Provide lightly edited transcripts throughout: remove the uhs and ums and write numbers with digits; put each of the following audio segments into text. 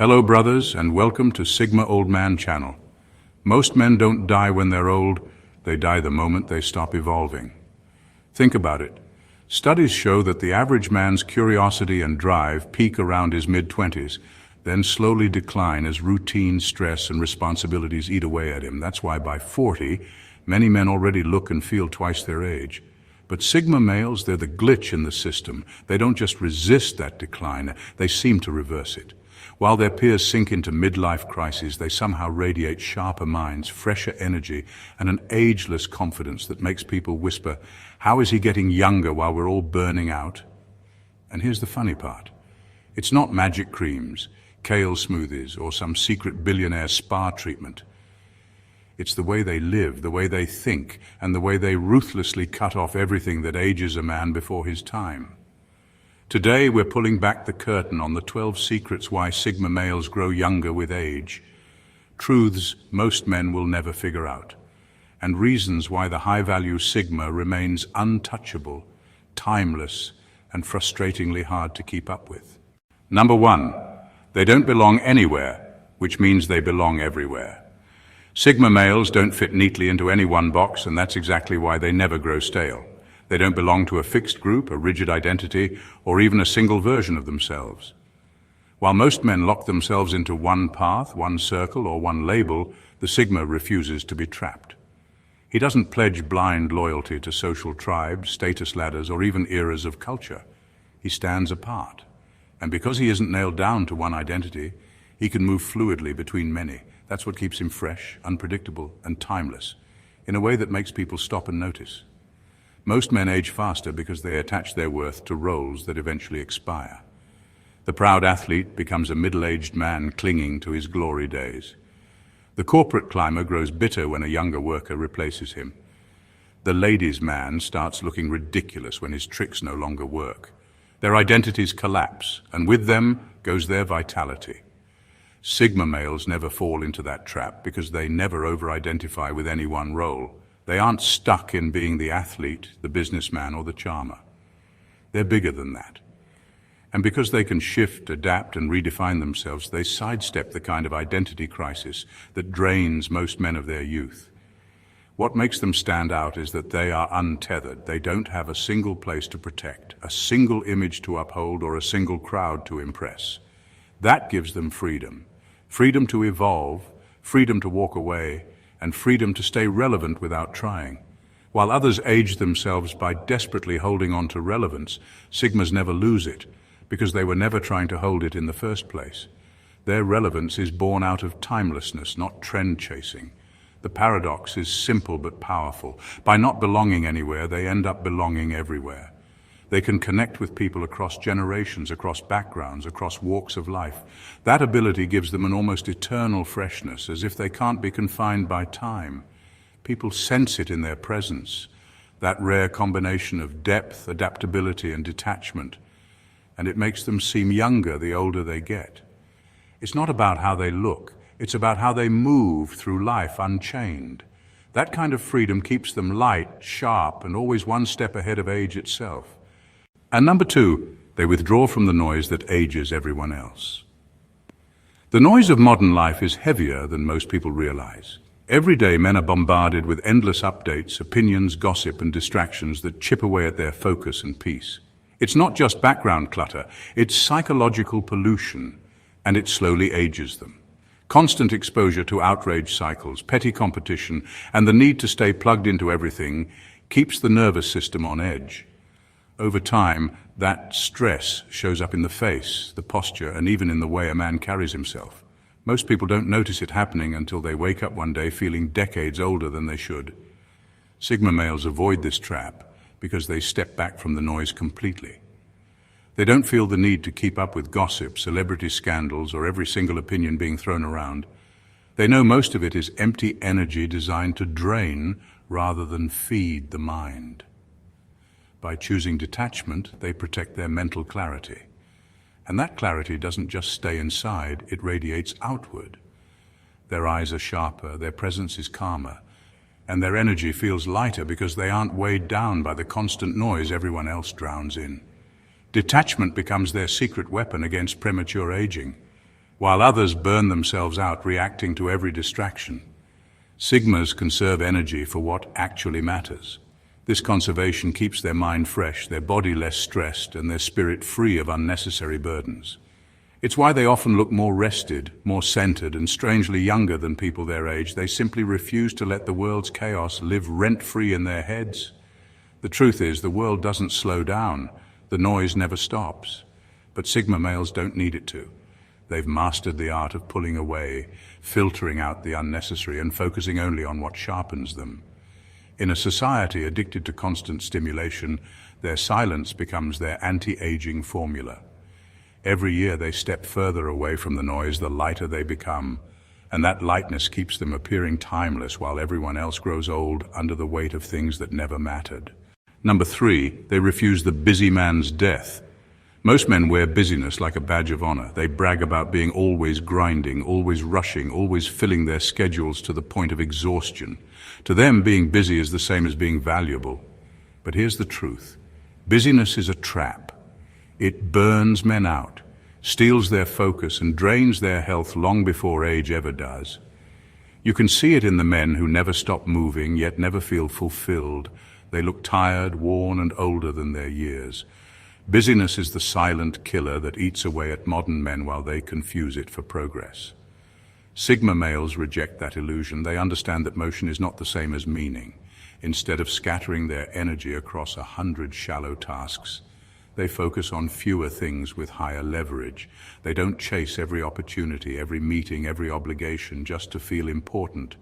Hello brothers, and welcome to Sigma Old Man channel. Most men don't die when they're old, they die the moment they stop evolving. Think about it. Studies show that the average man's curiosity and drive peak around his mid-20s, then slowly decline as routine, stress, and responsibilities eat away at him. That's why by 40, many men already look and feel twice their age. But Sigma males, they're the glitch in the system. They don't just resist that decline, they seem to reverse it. While their peers sink into midlife crises, they somehow radiate sharper minds, fresher energy, and an ageless confidence that makes people whisper, "How is he getting younger while we're all burning out?" And here's the funny part. It's not magic creams, kale smoothies, or some secret billionaire spa treatment. It's the way they live, the way they think, and the way they ruthlessly cut off everything that ages a man before his time. Today, we're pulling back the curtain on the 12 secrets why Sigma males grow younger with age. Truths most men will never figure out, and reasons why the high-value Sigma remains untouchable, timeless, and frustratingly hard to keep up with. Number 1, they don't belong anywhere, which means they belong everywhere. Sigma males don't fit neatly into any one box, and that's exactly why they never grow stale. They don't belong to a fixed group, a rigid identity, or even a single version of themselves. While most men lock themselves into one path, one circle, or one label, the Sigma refuses to be trapped. He doesn't pledge blind loyalty to social tribes, status ladders, or even eras of culture. He stands apart. And because he isn't nailed down to one identity, he can move fluidly between many. That's what keeps him fresh, unpredictable, and timeless, in a way that makes people stop and notice. Most men age faster because they attach their worth to roles that eventually expire. The proud athlete becomes a middle-aged man clinging to his glory days. The corporate climber grows bitter when a younger worker replaces him. The ladies' man starts looking ridiculous when his tricks no longer work. Their identities collapse, and with them goes their vitality. Sigma males never fall into that trap because they never over-identify with any one role. They aren't stuck in being the athlete, the businessman, or the charmer. They're bigger than that. And because they can shift, adapt, and redefine themselves, they sidestep the kind of identity crisis that drains most men of their youth. What makes them stand out is that they are untethered. They don't have a single place to protect, a single image to uphold, or a single crowd to impress. That gives them freedom. Freedom to evolve, freedom to walk away, and freedom to stay relevant without trying. While others age themselves by desperately holding on to relevance, Sigmas never lose it, because they were never trying to hold it in the first place. Their relevance is born out of timelessness, not trend chasing. The paradox is simple but powerful. By not belonging anywhere, they end up belonging everywhere. They can connect with people across generations, across backgrounds, across walks of life. That ability gives them an almost eternal freshness, as if they can't be confined by time. People sense it in their presence, that rare combination of depth, adaptability, and detachment, and it makes them seem younger the older they get. It's not about how they look, it's about how they move through life unchained. That kind of freedom keeps them light, sharp, and always one step ahead of age itself. And number 2, they withdraw from the noise that ages everyone else. The noise of modern life is heavier than most people realize. Every day, men are bombarded with endless updates, opinions, gossip, and distractions that chip away at their focus and peace. It's not just background clutter, it's psychological pollution, and it slowly ages them. Constant exposure to outrage cycles, petty competition, and the need to stay plugged into everything keeps the nervous system on edge. Over time, that stress shows up in the face, the posture, and even in the way a man carries himself. Most people don't notice it happening until they wake up one day feeling decades older than they should. Sigma males avoid this trap because they step back from the noise completely. They don't feel the need to keep up with gossip, celebrity scandals, or every single opinion being thrown around. They know most of it is empty energy designed to drain rather than feed the mind. By choosing detachment, they protect their mental clarity. And that clarity doesn't just stay inside, it radiates outward. Their eyes are sharper, their presence is calmer, and their energy feels lighter because they aren't weighed down by the constant noise everyone else drowns in. Detachment becomes their secret weapon against premature aging. while others burn themselves out reacting to every distraction. Sigmas conserve energy for what actually matters. This conservation keeps their mind fresh, their body less stressed, and their spirit free of unnecessary burdens. It's why they often look more rested, more centered, and strangely younger than people their age. They simply refuse to let the world's chaos live rent-free in their heads. The truth is, the world doesn't slow down. The noise never stops. But Sigma males don't need it to. They've mastered the art of pulling away, filtering out the unnecessary, and focusing only on what sharpens them. In a society addicted to constant stimulation, their silence becomes their anti-aging formula. Every year they step further away from the noise, the lighter they become, and that lightness keeps them appearing timeless while everyone else grows old under the weight of things that never mattered. Number 3, they refuse the busy man's death. Most men wear busyness like a badge of honor. They brag about being always grinding, always rushing, always filling their schedules to the point of exhaustion. To them, being busy is the same as being valuable. But here's the truth. Busyness is a trap. It burns men out, steals their focus, and drains their health long before age ever does. You can see it in the men who never stop moving, yet never feel fulfilled. They look tired, worn, and older than their years. Busyness is the silent killer that eats away at modern men while they confuse it for progress. Sigma males reject that illusion. They understand that motion is not the same as meaning. Instead of scattering their energy across 100 shallow tasks, they focus on fewer things with higher leverage. They don't chase every opportunity, every meeting, every obligation just to feel important.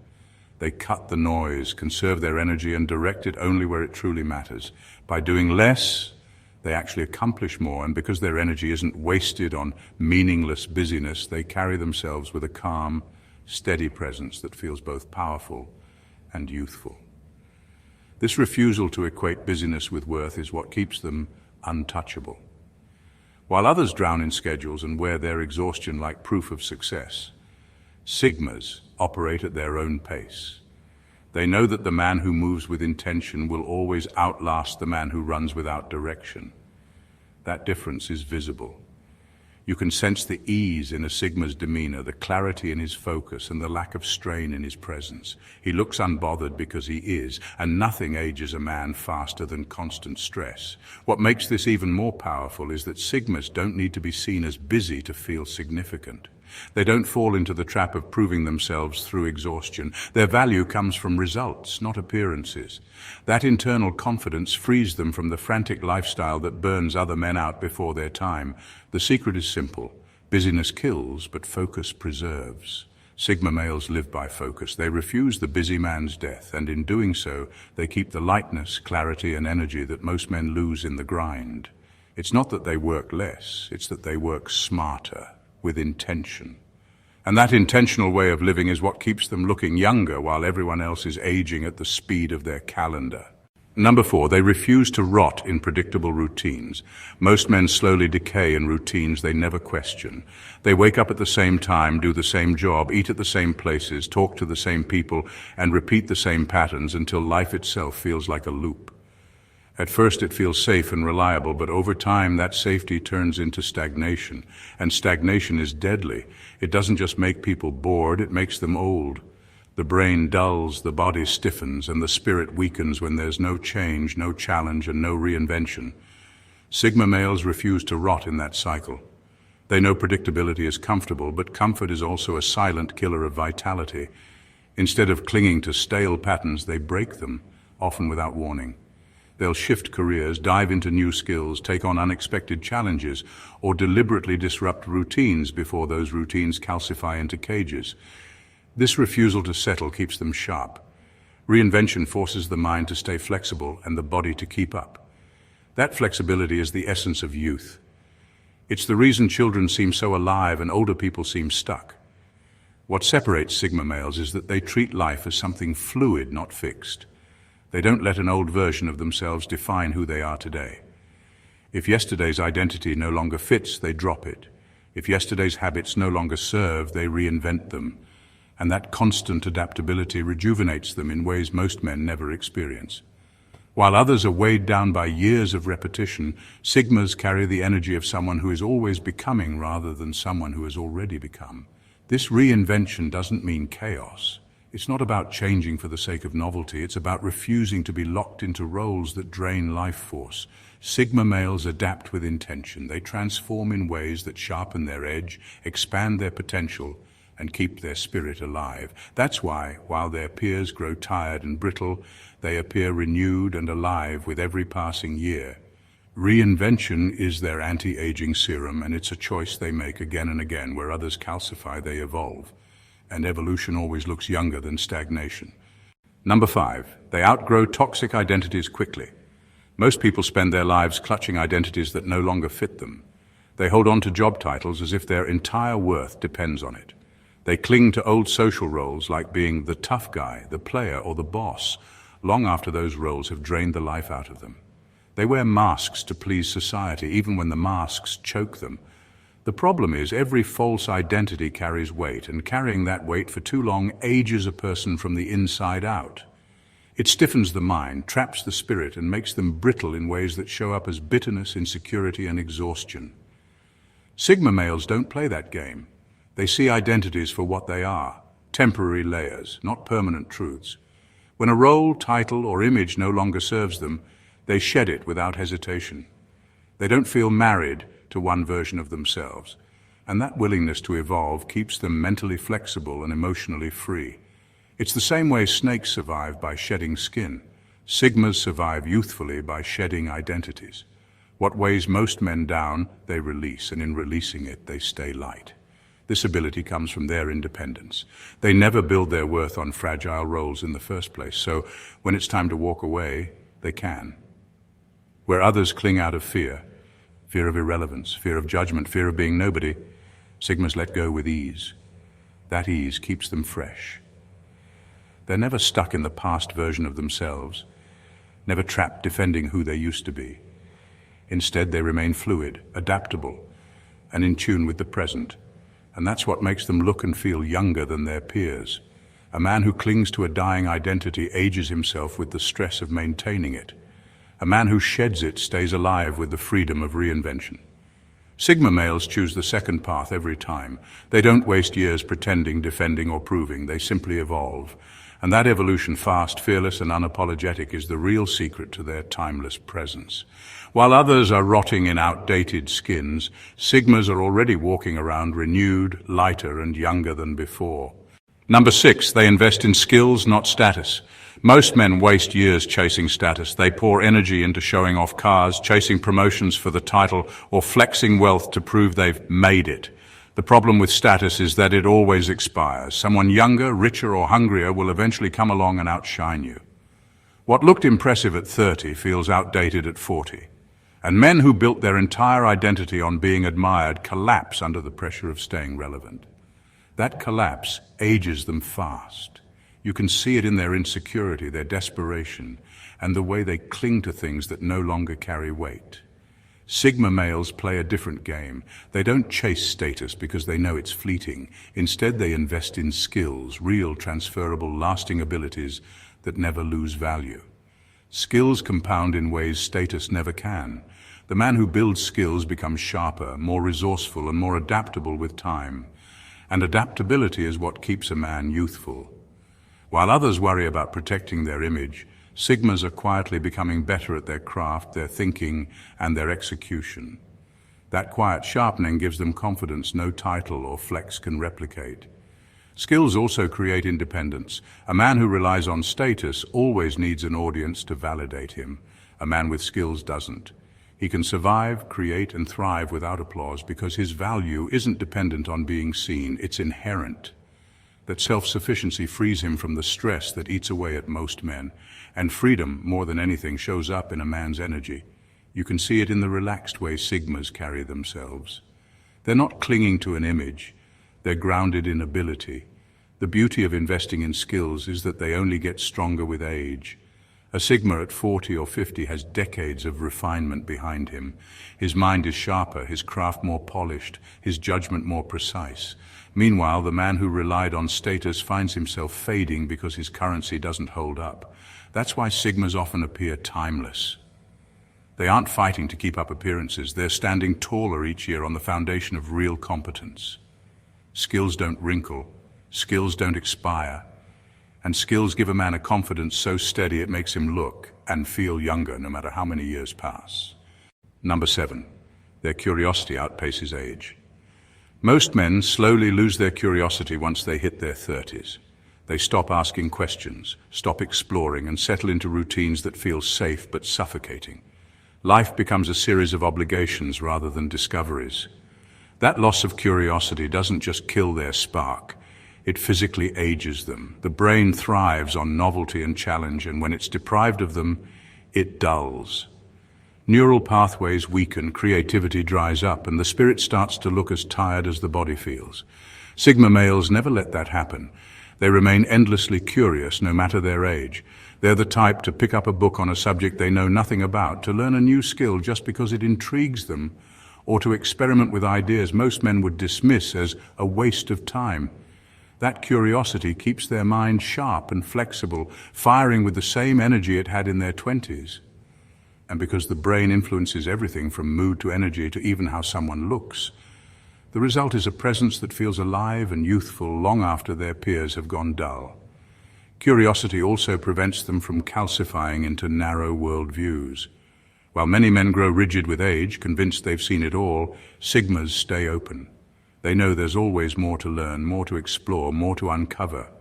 They cut the noise, conserve their energy, and direct it only where it truly matters. By doing less, they actually accomplish more, and because their energy isn't wasted on meaningless busyness, they carry themselves with a calm, steady presence that feels both powerful and youthful. This refusal to equate busyness with worth is what keeps them untouchable. While others drown in schedules and wear their exhaustion like proof of success, Sigmas operate at their own pace. They know that the man who moves with intention will always outlast the man who runs without direction. That difference is visible. You can sense the ease in a Sigma's demeanor, the clarity in his focus, and the lack of strain in his presence. He looks unbothered because he is, and nothing ages a man faster than constant stress. What makes this even more powerful is that Sigmas don't need to be seen as busy to feel significant. They don't fall into the trap of proving themselves through exhaustion. Their value comes from results, not appearances. That internal confidence frees them from the frantic lifestyle that burns other men out before their time. The secret is simple. Busyness kills, but focus preserves. Sigma males live by focus. They refuse the busy man's death, and in doing so, they keep the lightness, clarity, and energy that most men lose in the grind. It's not that they work less, it's that they work smarter, with intention. And that intentional way of living is what keeps them looking younger while everyone else is aging at the speed of their calendar. Number 4, they refuse to rot in predictable routines. Most men slowly decay in routines they never question. They wake up at the same time, do the same job, eat at the same places, talk to the same people, and repeat the same patterns until life itself feels like a loop. At first it feels safe and reliable, but over time that safety turns into stagnation. And stagnation is deadly. It doesn't just make people bored, it makes them old. The brain dulls, the body stiffens, and the spirit weakens when there's no change, no challenge, and no reinvention. Sigma males refuse to rot in that cycle. They know predictability is comfortable, but comfort is also a silent killer of vitality. Instead of clinging to stale patterns, they break them, often without warning. They'll shift careers, dive into new skills, take on unexpected challenges, or deliberately disrupt routines before those routines calcify into cages. This refusal to settle keeps them sharp. Reinvention forces the mind to stay flexible and the body to keep up. That flexibility is the essence of youth. It's the reason children seem so alive and older people seem stuck. What separates Sigma males is that they treat life as something fluid, not fixed. They don't let an old version of themselves define who they are today. If yesterday's identity no longer fits, they drop it. If yesterday's habits no longer serve, they reinvent them. And that constant adaptability rejuvenates them in ways most men never experience. While others are weighed down by years of repetition, Sigmas carry the energy of someone who is always becoming rather than someone who has already become. This reinvention doesn't mean chaos. It's not about changing for the sake of novelty, it's about refusing to be locked into roles that drain life force. Sigma males adapt with intention. They transform in ways that sharpen their edge, expand their potential, and keep their spirit alive. That's why, while their peers grow tired and brittle, they appear renewed and alive with every passing year. Reinvention is their anti-aging serum, and it's a choice they make again and again. Where others calcify, they evolve. And evolution always looks younger than stagnation. Number 5, they outgrow toxic identities quickly. Most people spend their lives clutching identities that no longer fit them. They hold on to job titles as if their entire worth depends on it. They cling to old social roles like being the tough guy, the player, or the boss, long after those roles have drained the life out of them. They wear masks to please society, even when the masks choke them. The problem is every false identity carries weight, and carrying that weight for too long ages a person from the inside out. It stiffens the mind, traps the spirit, and makes them brittle in ways that show up as bitterness, insecurity, and exhaustion. Sigma males don't play that game. They see identities for what they are, temporary layers, not permanent truths. When a role, title, or image no longer serves them, they shed it without hesitation. They don't feel married to one version of themselves, and that willingness to evolve keeps them mentally flexible and emotionally free. It's the same way snakes survive by shedding skin. Sigmas survive youthfully by shedding identities. What weighs most men down, they release, and in releasing it, they stay light. This ability comes from their independence. They never build their worth on fragile roles in the first place, so when it's time to walk away, they can. Where others cling out of fear of irrelevance, fear of judgment, fear of being nobody, Sigmas let go with ease. That ease keeps them fresh. They're never stuck in the past version of themselves, never trapped defending who they used to be. Instead, they remain fluid, adaptable, and in tune with the present. And that's what makes them look and feel younger than their peers. A man who clings to a dying identity ages himself with the stress of maintaining it. A man who sheds it stays alive with the freedom of reinvention. Sigma males choose the second path every time. They don't waste years pretending, defending, or proving. They simply evolve. And that evolution, fast, fearless, and unapologetic, is the real secret to their timeless presence. While others are rotting in outdated skins, Sigmas are already walking around renewed, lighter, and younger than before. Number 6, they invest in skills, not status. Most men waste years chasing status. They pour energy into showing off cars, chasing promotions for the title, or flexing wealth to prove they've made it. The problem with status is that it always expires. Someone younger, richer, or hungrier will eventually come along and outshine you. What looked impressive at 30 feels outdated at 40. And men who built their entire identity on being admired collapse under the pressure of staying relevant. That collapse ages them fast. You can see it in their insecurity, their desperation, and the way they cling to things that no longer carry weight. Sigma males play a different game. They don't chase status because they know it's fleeting. Instead, they invest in skills, real, transferable, lasting abilities that never lose value. Skills compound in ways status never can. The man who builds skills becomes sharper, more resourceful, and more adaptable with time. And adaptability is what keeps a man youthful. While others worry about protecting their image, Sigmas are quietly becoming better at their craft, their thinking, and their execution. That quiet sharpening gives them confidence no title or flex can replicate. Skills also create independence. A man who relies on status always needs an audience to validate him. A man with skills doesn't. He can survive, create, and thrive without applause because his value isn't dependent on being seen, it's inherent. That self-sufficiency frees him from the stress that eats away at most men, and freedom, more than anything, shows up in a man's energy. You can see it in the relaxed way Sigmas carry themselves. They're not clinging to an image, they're grounded in ability. The beauty of investing in skills is that they only get stronger with age. A Sigma at 40 or 50 has decades of refinement behind him. His mind is sharper, his craft more polished, his judgment more precise. Meanwhile, the man who relied on status finds himself fading because his currency doesn't hold up. That's why Sigmas often appear timeless. They aren't fighting to keep up appearances. They're standing taller each year on the foundation of real competence. Skills don't wrinkle. Skills don't expire. And skills give a man a confidence so steady it makes him look and feel younger no matter how many years pass. Number 7. Their curiosity outpaces age. Most men slowly lose their curiosity once they hit their 30s. They stop asking questions, stop exploring, and settle into routines that feel safe but suffocating. Life becomes a series of obligations rather than discoveries. That loss of curiosity doesn't just kill their spark, it physically ages them. The brain thrives on novelty and challenge, and when it's deprived of them, it dulls. Neural pathways weaken, creativity dries up, and the spirit starts to look as tired as the body feels. Sigma males never let that happen. They remain endlessly curious no matter their age. They're the type to pick up a book on a subject they know nothing about, to learn a new skill just because it intrigues them, or to experiment with ideas most men would dismiss as a waste of time. That curiosity keeps their mind sharp and flexible, firing with the same energy it had in their 20s. And because the brain influences everything from mood to energy to even how someone looks, the result is a presence that feels alive and youthful long after their peers have gone dull. Curiosity also prevents them from calcifying into narrow worldviews. While many men grow rigid with age, convinced they've seen it all, Sigmas stay open. They know there's always more to learn, more to explore, more to uncover.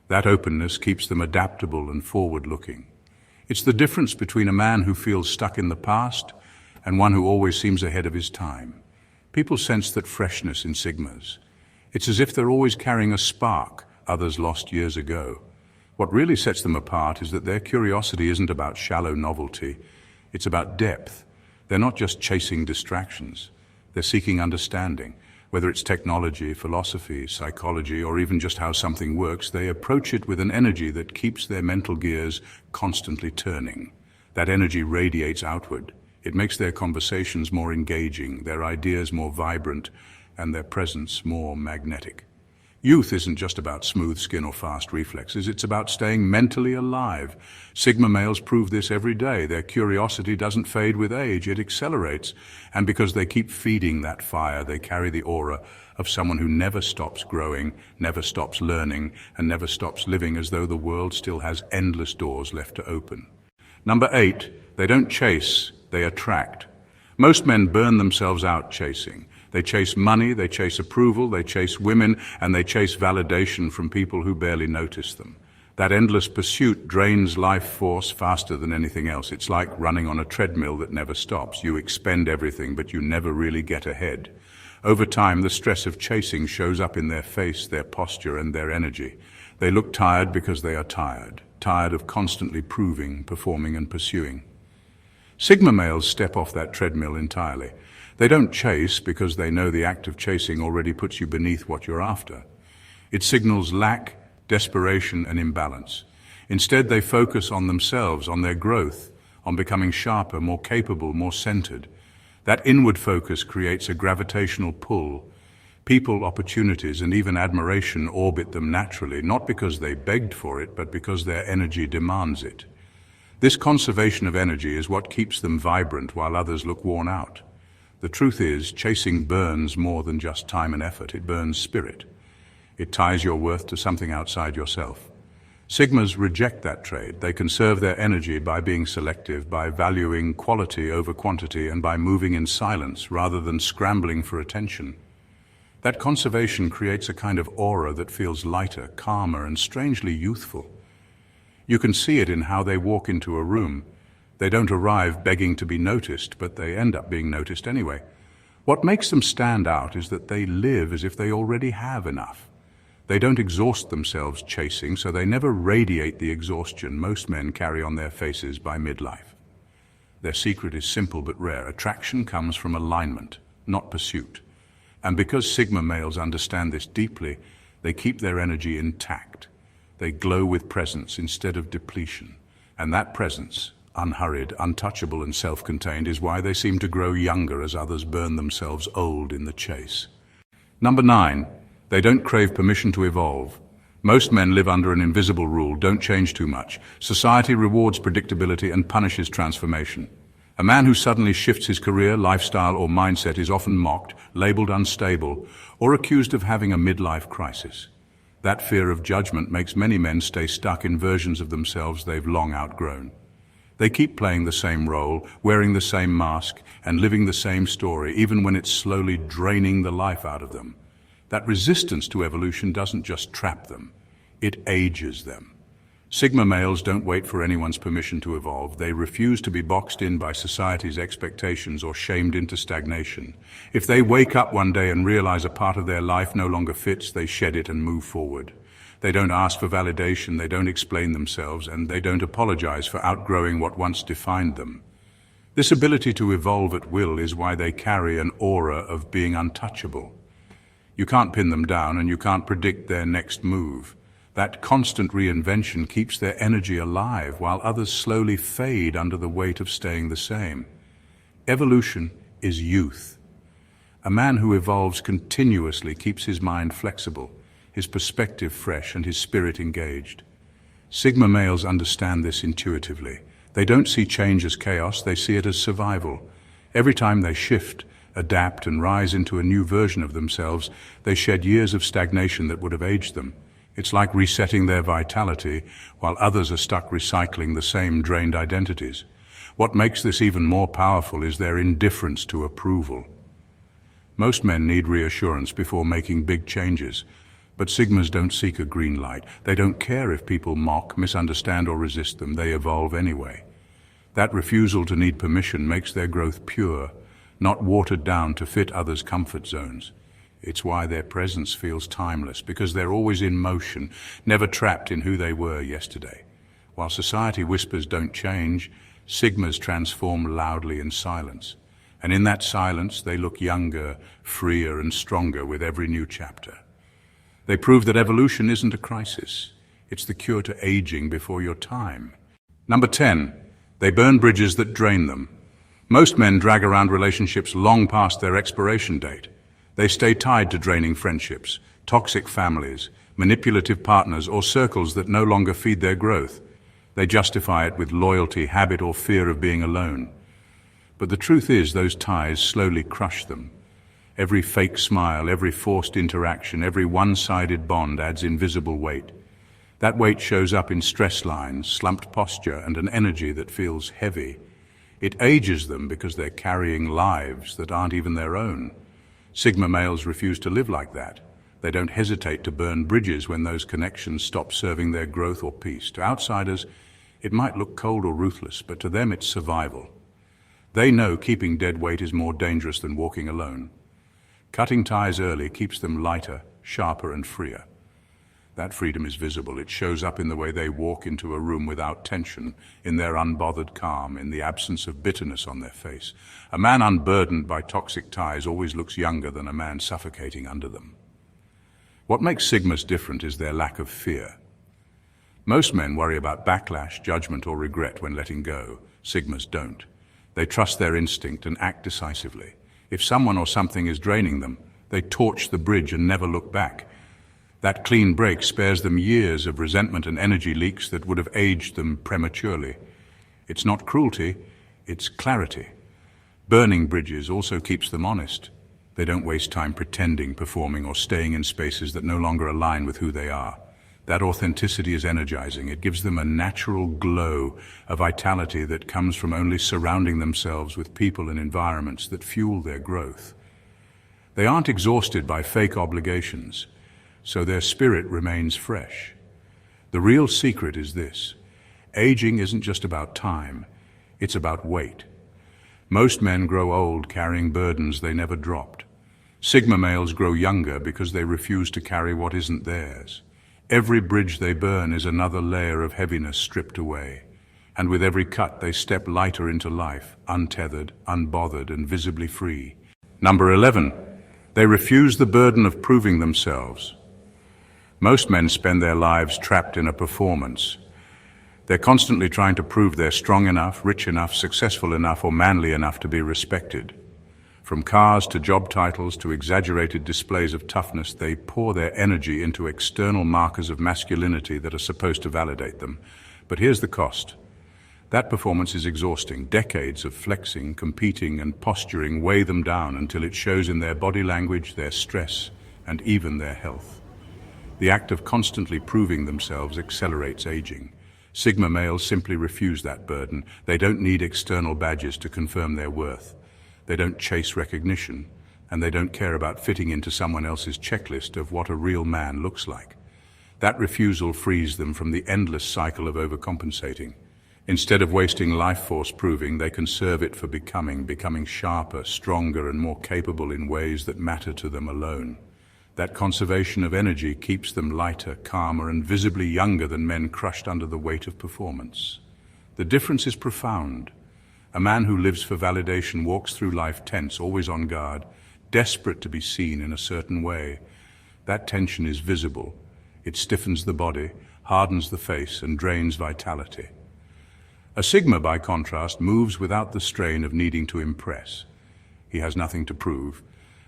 That openness keeps them adaptable and forward-looking. It's the difference between a man who feels stuck in the past and one who always seems ahead of his time. People sense that freshness in Sigmas. It's as if they're always carrying a spark others lost years ago. What really sets them apart is that their curiosity isn't about shallow novelty. It's about depth. They're not just chasing distractions. They're seeking understanding. Whether it's technology, philosophy, psychology, or even just how something works, they approach it with an energy that keeps their mental gears constantly turning. That energy radiates outward. It makes their conversations more engaging, their ideas more vibrant, and their presence more magnetic. Youth isn't just about smooth skin or fast reflexes, it's about staying mentally alive. Sigma males prove this every day. Their curiosity doesn't fade with age, it accelerates. And because they keep feeding that fire, they carry the aura of someone who never stops growing, never stops learning, and never stops living as though the world still has endless doors left to open. Number 8, they don't chase, they attract. Most men burn themselves out chasing. They chase money, they chase approval, they chase women, and they chase validation from people who barely notice them. That endless pursuit drains life force faster than anything else. It's like running on a treadmill that never stops. You expend everything, but you never really get ahead. Over time, the stress of chasing shows up in their face, their posture, and their energy. They look tired because they are tired of constantly proving, performing, and pursuing. Sigma males step off that treadmill entirely. They don't chase because they know the act of chasing already puts you beneath what you're after. It signals lack, desperation, and imbalance. Instead, they focus on themselves, on their growth, on becoming sharper, more capable, more centered. That inward focus creates a gravitational pull. People, opportunities, and even admiration orbit them naturally, not because they begged for it, but because their energy demands it. This conservation of energy is what keeps them vibrant while others look worn out. The truth is, chasing burns more than just time and effort. It burns spirit. It ties your worth to something outside yourself. Sigmas reject that trade. They conserve their energy by being selective, by valuing quality over quantity, and by moving in silence rather than scrambling for attention. That conservation creates a kind of aura that feels lighter, calmer, and strangely youthful. You can see it in how they walk into a room. They don't arrive begging to be noticed, but they end up being noticed anyway. What makes them stand out is that they live as if they already have enough. They don't exhaust themselves chasing, so they never radiate the exhaustion most men carry on their faces by midlife. Their secret is simple but rare. Attraction comes from alignment, not pursuit. And because Sigma males understand this deeply, they keep their energy intact. They glow with presence instead of depletion. And that presence, unhurried, untouchable, and self-contained, is why they seem to grow younger as others burn themselves old in the chase. Number 9, They don't crave permission to evolve. Most men live under an invisible rule: don't change too much. Society rewards predictability and punishes transformation. A man who suddenly shifts his career, lifestyle, or mindset is often mocked, labeled unstable, or accused of having a midlife crisis. That fear of judgment makes many men stay stuck in versions of themselves they've long outgrown. They keep playing the same role, wearing the same mask, and living the same story, even when it's slowly draining the life out of them. That resistance to evolution doesn't just trap them, it ages them. Sigma males don't wait for anyone's permission to evolve. They refuse to be boxed in by society's expectations or shamed into stagnation. If they wake up one day and realize a part of their life no longer fits, they shed it and move forward. They don't ask for validation, they don't explain themselves, and they don't apologize for outgrowing what once defined them. This ability to evolve at will is why they carry an aura of being untouchable. You can't pin them down, and you can't predict their next move. That constant reinvention keeps their energy alive while others slowly fade under the weight of staying the same. Evolution is youth. A man who evolves continuously keeps his mind flexible, his perspective fresh, and his spirit engaged. Sigma males understand this intuitively. They don't see change as chaos, they see it as survival. Every time they shift, adapt, and rise into a new version of themselves, they shed years of stagnation that would have aged them. It's like resetting their vitality, while others are stuck recycling the same drained identities. What makes this even more powerful is their indifference to approval. Most men need reassurance before making big changes, but Sigmas don't seek a green light. They don't care if people mock, misunderstand, or resist them. They evolve anyway. That refusal to need permission makes their growth pure, not watered down to fit others' comfort zones. It's why their presence feels timeless, because they're always in motion, never trapped in who they were yesterday. While society whispers don't change, Sigmas transform loudly in silence. And in that silence, they look younger, freer, and stronger with every new chapter. They prove that evolution isn't a crisis. It's the cure to aging before your time. Number 10, they burn bridges that drain them. Most men drag around relationships long past their expiration date. They stay tied to draining friendships, toxic families, manipulative partners, or circles that no longer feed their growth. They justify it with loyalty, habit, or fear of being alone. But the truth is, those ties slowly crush them. Every fake smile, every forced interaction, every one-sided bond adds invisible weight. That weight shows up in stress lines, slumped posture, and an energy that feels heavy. It ages them because they're carrying lives that aren't even their own. Sigma males refuse to live like that. They don't hesitate to burn bridges when those connections stop serving their growth or peace. To outsiders, it might look cold or ruthless, but to them it's survival. They know keeping dead weight is more dangerous than walking alone. Cutting ties early keeps them lighter, sharper, and freer. That freedom is visible. It shows up in the way they walk into a room without tension, in their unbothered calm, in the absence of bitterness on their face. A man unburdened by toxic ties always looks younger than a man suffocating under them. What makes Sigmas different is their lack of fear. Most men worry about backlash, judgment, or regret when letting go. Sigmas don't. They trust their instinct and act decisively. If someone or something is draining them, they torch the bridge and never look back. That clean break spares them years of resentment and energy leaks that would have aged them prematurely. It's not cruelty, it's clarity. Burning bridges also keeps them honest. They don't waste time pretending, performing, or staying in spaces that no longer align with who they are. That authenticity is energizing. It gives them a natural glow, a vitality that comes from only surrounding themselves with people and environments that fuel their growth. They aren't exhausted by fake obligations, so their spirit remains fresh. The real secret is this: aging isn't just about time, it's about weight. Most men grow old carrying burdens they never dropped. Sigma males grow younger because they refuse to carry what isn't theirs. Every bridge they burn is another layer of heaviness stripped away. And with every cut, they step lighter into life, untethered, unbothered, and visibly free. Number 11, they refuse the burden of proving themselves. Most men spend their lives trapped in a performance. They're constantly trying to prove they're strong enough, rich enough, successful enough, or manly enough to be respected. From cars to job titles to exaggerated displays of toughness, they pour their energy into external markers of masculinity that are supposed to validate them. But here's the cost. That performance is exhausting. Decades of flexing, competing, and posturing weigh them down until it shows in their body language, their stress, and even their health. The act of constantly proving themselves accelerates aging. Sigma males simply refuse that burden. They don't need external badges to confirm their worth. They don't chase recognition, and they don't care about fitting into someone else's checklist of what a real man looks like. That refusal frees them from the endless cycle of overcompensating. Instead of wasting life force proving, they conserve it for becoming sharper, stronger, and more capable in ways that matter to them alone. That conservation of energy keeps them lighter, calmer, and visibly younger than men crushed under the weight of performance. The difference is profound. A man who lives for validation walks through life tense, always on guard, desperate to be seen in a certain way. That tension is visible. It stiffens the body, hardens the face, and drains vitality. A Sigma, by contrast, moves without the strain of needing to impress. He has nothing to prove,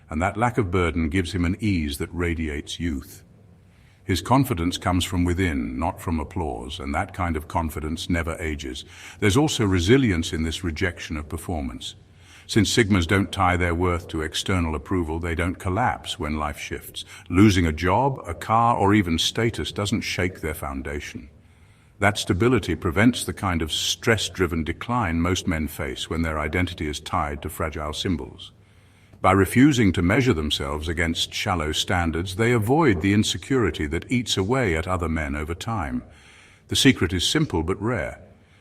and that lack of burden gives him an ease that radiates youth. His confidence comes from within, not from applause, and that kind of confidence never ages. There's also resilience in this rejection of performance. Since Sigmas don't tie their worth to external approval, they don't collapse when life shifts. Losing a job, a car, or even status doesn't shake their foundation. That stability prevents the kind of stress-driven decline most men face when their identity is tied to fragile symbols. By refusing to measure themselves against shallow standards, they avoid the insecurity that eats away at other men over time. The secret is simple but rare.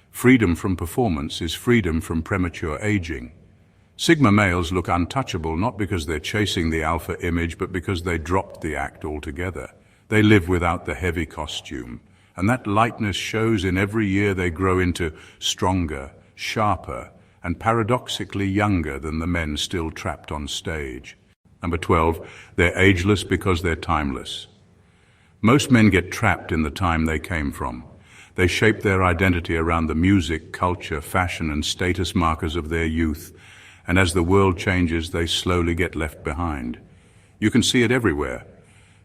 Freedom from performance is freedom from premature aging. Sigma males look untouchable not because they're chasing the alpha image, but because they dropped the act altogether. They live without the heavy costume, and that lightness shows in every year they grow into stronger, sharper, and paradoxically younger than the men still trapped on stage. Number 12, they're ageless because they're timeless. Most men get trapped in the time they came from. They shape their identity around the music, culture, fashion, and status markers of their youth, and as the world changes, they slowly get left behind. You can see it everywhere.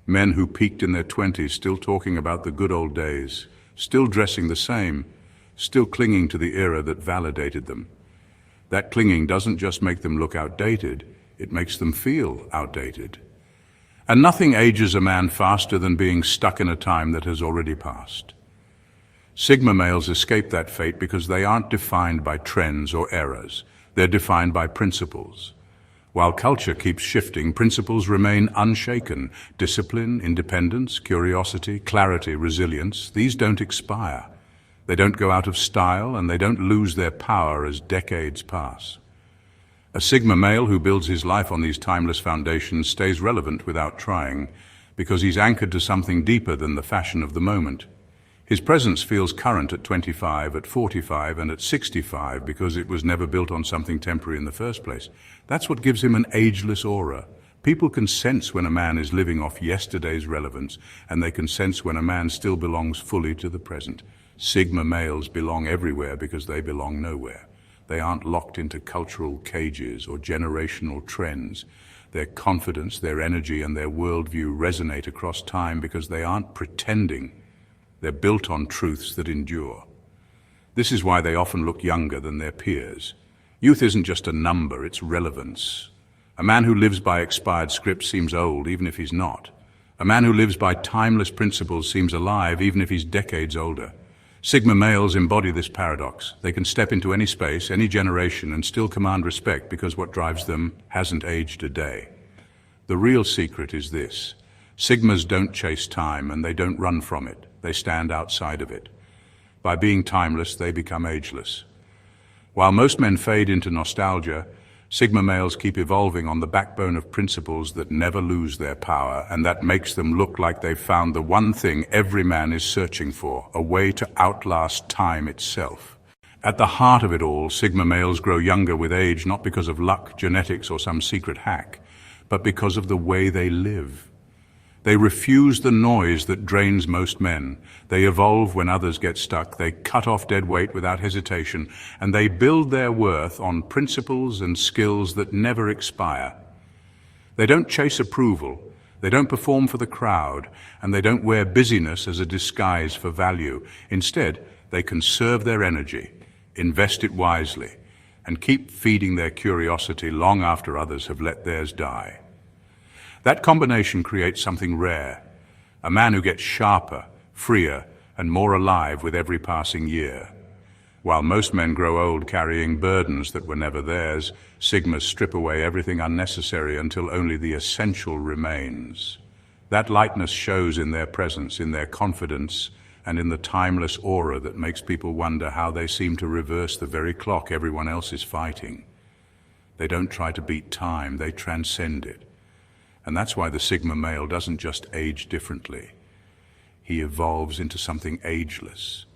Men who peaked in their 20s still talking about the good old days, still dressing the same, still clinging to the era that validated them. That clinging doesn't just make them look outdated, it makes them feel outdated. And nothing ages a man faster than being stuck in a time that has already passed. Sigma males escape that fate because they aren't defined by trends or eras. They're defined by principles. While culture keeps shifting, principles remain unshaken. Discipline, independence, curiosity, clarity, resilience, these don't expire. They don't go out of style, and they don't lose their power as decades pass. A Sigma male who builds his life on these timeless foundations stays relevant without trying, because he's anchored to something deeper than the fashion of the moment. His presence feels current at 25, at 45, and at 65 because it was never built on something temporary in the first place. That's what gives him an ageless aura. People can sense when a man is living off yesterday's relevance, and they can sense when a man still belongs fully to the present. Sigma males belong everywhere because they belong nowhere. They aren't locked into cultural cages or generational trends. Their confidence, their energy, and their worldview resonate across time because they aren't pretending. They're built on truths that endure. This is why they often look younger than their peers. Youth isn't just a number, it's relevance. A man who lives by expired scripts seems old, even if he's not. A man who lives by timeless principles seems alive, even if he's decades older. Sigma males embody this paradox. They can step into any space, any generation, and still command respect because what drives them hasn't aged a day. The real secret is this. Sigmas don't chase time, and they don't run from it. They stand outside of it. By being timeless, they become ageless. While most men fade into nostalgia, Sigma males keep evolving on the backbone of principles that never lose their power, and that makes them look like they've found the one thing every man is searching for, a way to outlast time itself. At the heart of it all, Sigma males grow younger with age, not because of luck, genetics, or some secret hack, but because of the way they live. They refuse the noise that drains most men. They evolve when others get stuck. They cut off dead weight without hesitation, and they build their worth on principles and skills that never expire. They don't chase approval. They don't perform for the crowd, and they don't wear busyness as a disguise for value. Instead, they conserve their energy, invest it wisely, and keep feeding their curiosity long after others have let theirs die. That combination creates something rare, a man who gets sharper, freer, and more alive with every passing year. While most men grow old carrying burdens that were never theirs, Sigmas strip away everything unnecessary until only the essential remains. That lightness shows in their presence, in their confidence, and in the timeless aura that makes people wonder how they seem to reverse the very clock everyone else is fighting. They don't try to beat time, they transcend it. And that's why the Sigma male doesn't just age differently. He evolves into something ageless.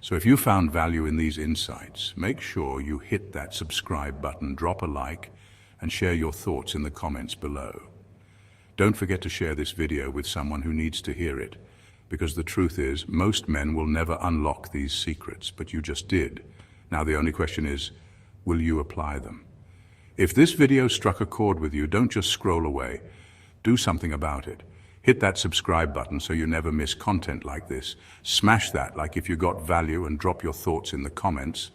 So if you found value in these insights, make sure you hit that subscribe button, drop a like, and share your thoughts in the comments below. Don't forget to share this video with someone who needs to hear it, because the truth is, most men will never unlock these secrets, but you just did. Now the only question is, will you apply them? If this video struck a chord with you, don't just scroll away. Do something about it. Hit that subscribe button so you never miss content like this. Smash that like if you got value and drop your thoughts in the comments.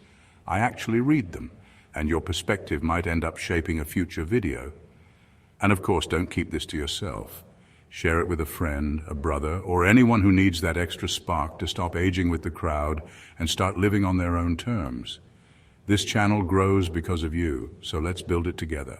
I actually read them, and your perspective might end up shaping a future video. And of course, don't keep this to yourself. Share it with a friend, a brother, or anyone who needs that extra spark to stop aging with the crowd and start living on their own terms. This channel grows because of you, so let's build it together.